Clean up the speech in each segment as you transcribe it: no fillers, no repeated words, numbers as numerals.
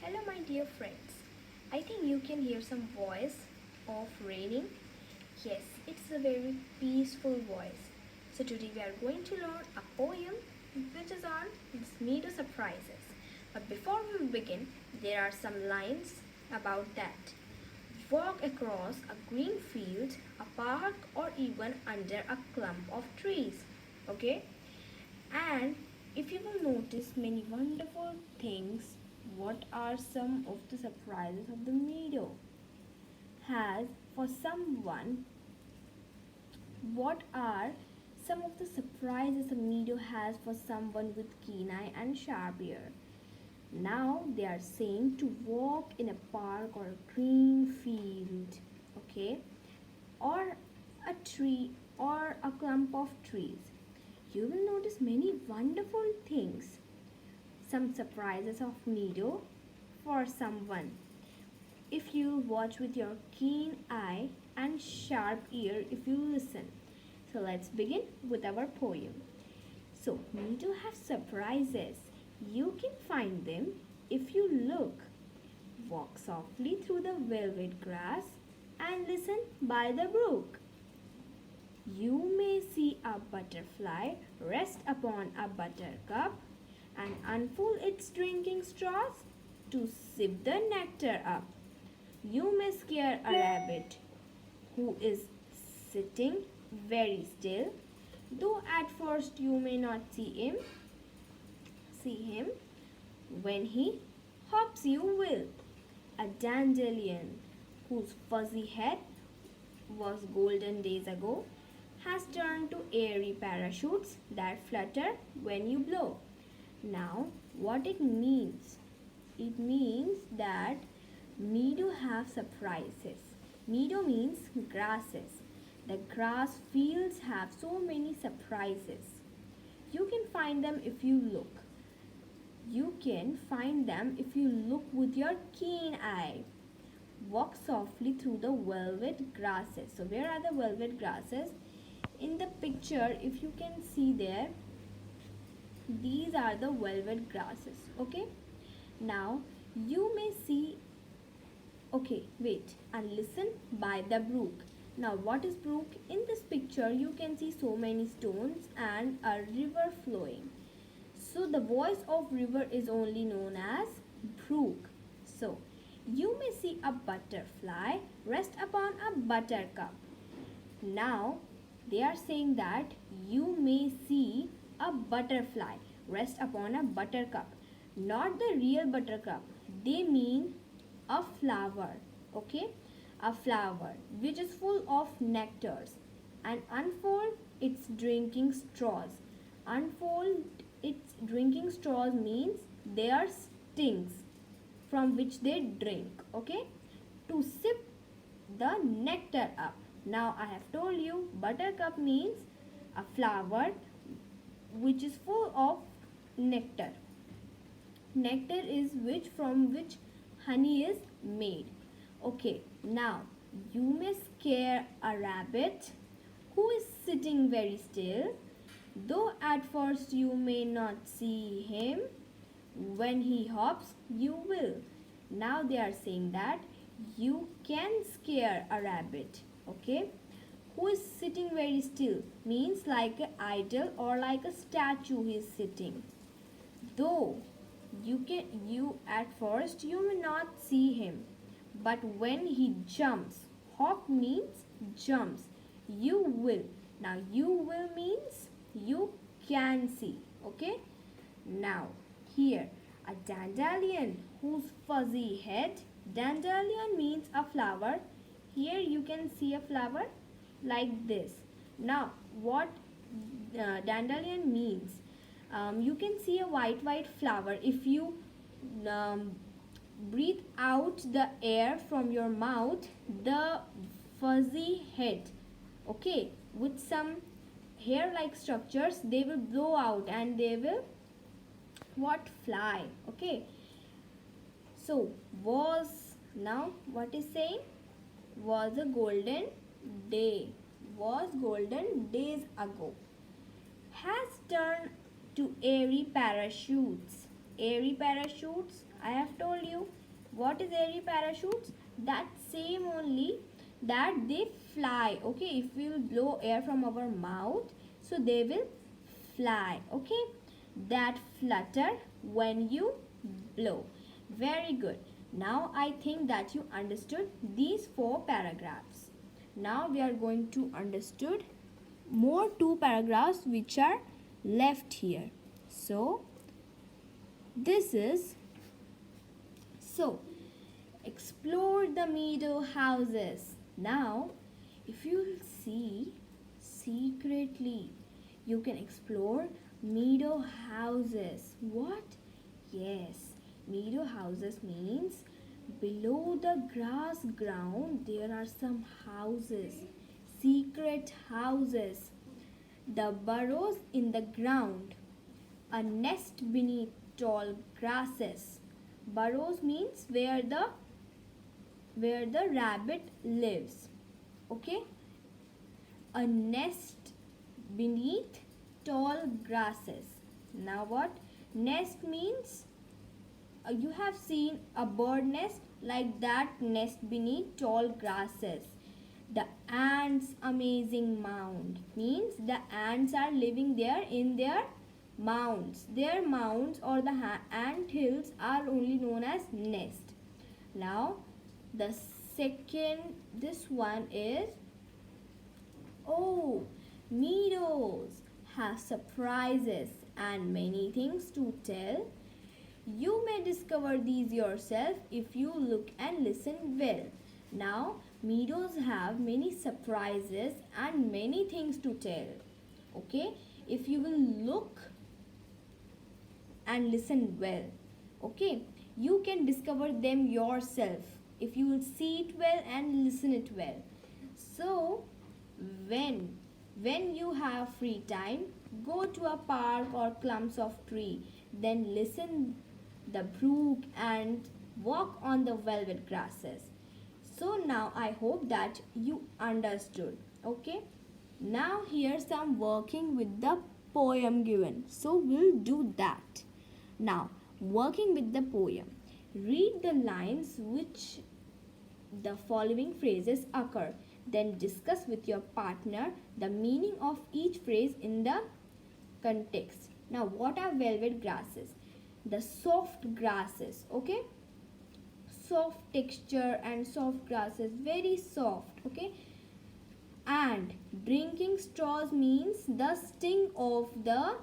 Hello, my dear friends. I think you can hear some voice of raining. Yes, it's a very peaceful voice. So today we are going to learn a poem which is on Meadow Surprises. But before we begin, there are some lines about that. Walk across a green field, a park, or even under a clump of trees. Okay? And if you will notice many wonderful things, what are some of the surprises of the meadow? Has for someone, what are some of the surprises a meadow has for someone with keen eye and sharp ear? Now they are saying to walk in a park or a green field, okay, or a tree or a clump of trees. You will notice many wonderful things, some surprises of meadow for someone. If you watch with your keen eye and sharp ear, if you listen. So let's begin with our poem. So, meadow have surprises. You can find them if you look. Walk softly through the velvet grass and listen by the brook. You may see a butterfly rest upon a buttercup and unfold its drinking straws to sip the nectar up. You may scare a rabbit who is sitting very still, though at first you may not see him. When he hops you will. A dandelion whose fuzzy head was golden days ago has turned to airy parachutes that flutter when you blow. Now, what it means? It means that meadow have surprises. Meadow means grasses. The grass fields have so many surprises. You can find them if you look. You can find them if you look with your keen eye. Walk softly through the velvet grasses. So, where are the velvet grasses? In the picture, if you can see there, these are the velvet grasses. Okay. Now, you may see. Okay, wait and listen by the brook. Now, what is brook? In this picture, you can see so many stones and a river flowing. So the voice of river is only known as brook. So you may see a butterfly rest upon a buttercup. Now they are saying that you may see a butterfly rest upon a buttercup. Not the real buttercup. They mean a flower. Okay? A flower which is full of nectars and unfold its drinking straws. Unfold its drinking straws means they are stings from which they drink. Okay? To sip the nectar up. Now I have told you buttercup means a flower which is full of nectar. Nectar is which honey is made. Okay, now you may scare a rabbit who is sitting very still, though at first you may not see him. When he hops, you will. Now they are saying that you can scare a rabbit. Okay, who is sitting very still means like an idol or like a statue he is sitting. Though you at first you may not see him, but when he jumps, hop means jumps, you will. Now you will means you can see. Okay? Now here a dandelion whose fuzzy head, dandelion means a flower. Here you can see a flower like this. Now what dandelion means? You can see a white flower. If you um, breathe out the air from your mouth, the fuzzy head, okay, with some hair like structures, they will blow out and they will what fly. Okay, so was, now what is saying, was a golden day, was golden days ago, has turned to airy parachutes. airy parachutes? I have told you. What is airy parachutes? That same only that they fly. Okay, if we will blow air from our mouth, so they will fly. Okay, that flutter when you blow. Very good. Now I think that you understood these four paragraphs. Now we are going to understood more two paragraphs which are left here. So this is so explore the meadow houses. Now if you see secretly you can explore meadow houses. What? Yes, meadow houses means below the grass ground there are some houses, secret houses. The burrows in the ground, a nest beneath tall grasses. Burrows means where the rabbit lives. Okay? A nest beneath tall grasses. Now what? Nest means you have seen a bird nest, like that nest beneath tall grasses. The ants' amazing mound means the ants are living there in their mounds. Their mounds or the ant hills are only known as nest. Now the second, this one is, oh, meadows have surprises and many things to tell. You may discover these yourself if you look and listen well. Now, meadows have many surprises and many things to tell. Okay? If you will look and listen well. Okay? You can discover them yourself if you will see it well and listen it well. So, when you have free time, go to a park or clumps of tree, then listen the brook and walk on the velvet grasses. So now I hope that you understood. Okay, now here's some working with the poem given, so we'll do that. Now working with the poem, read the lines which the following phrases occur, then discuss with your partner the meaning of each phrase in the context. Now what are velvet grasses? The soft grasses. Okay, soft texture and soft grasses, very soft. Okay, and drinking straws means the sting of the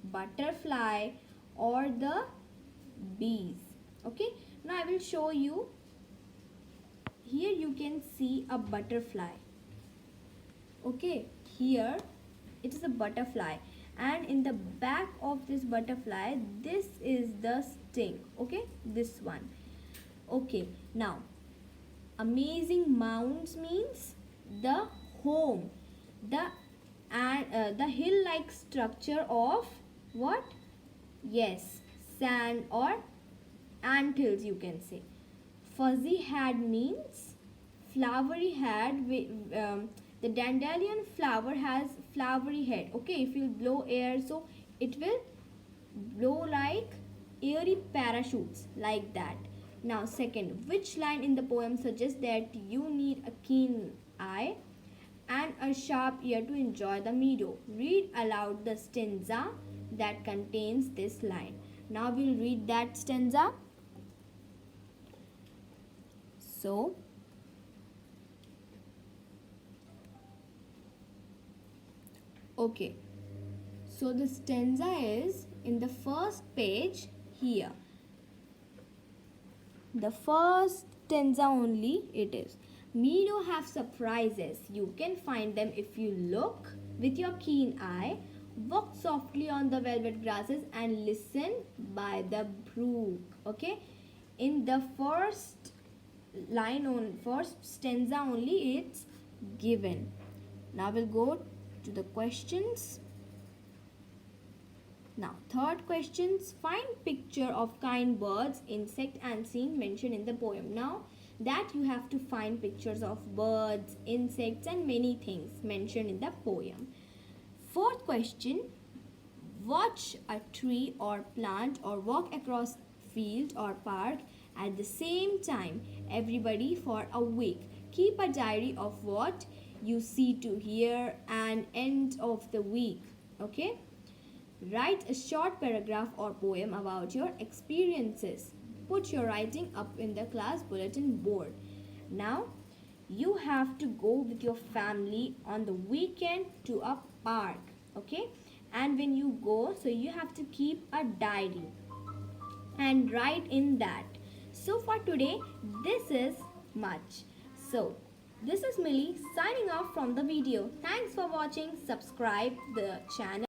butterfly or the bees. Okay, now I will show you. Here you can see a butterfly. Okay, here it is a butterfly, and in the back of this butterfly this is the sting. Okay, this one. Okay, now amazing mounds means the home, the hill like structure of what? Yes, sand or ant hills you can say. Fuzzy head means flowery head. The dandelion flower has flowery head. Okay, if you blow air, so it will blow like airy parachutes, like that. Now second, which line in the poem suggests that you need a keen eye and a sharp ear to enjoy the meadow? Read aloud the stanza that contains this line. Now we'll read that stanza. So okay, so the stanza is in the first page here. The first stanza only it is. Meadow have surprises. You can find them if you look with your keen eye. Walk softly on the velvet grasses and listen by the brook. Okay, in the first line on first stanza only it's given. Now we'll go to the questions. Now third questions, find picture of kind birds, insect and scene mentioned in the poem. Now that you have to find pictures of birds, insects and many things mentioned in the poem. Fourth question, watch a tree or plant or walk across field or park at the same time, everybody, for a week. Keep a diary of what you see to hear and end of the week. Okay? Write a short paragraph or poem about your experiences. Put your writing up in the class bulletin board. Now, you have to go with your family on the weekend to a park. Okay? And when you go, so you have to keep a diary and write in that. So for today, this is much. So this is Millie signing off from the video. Thanks for watching. Subscribe the channel.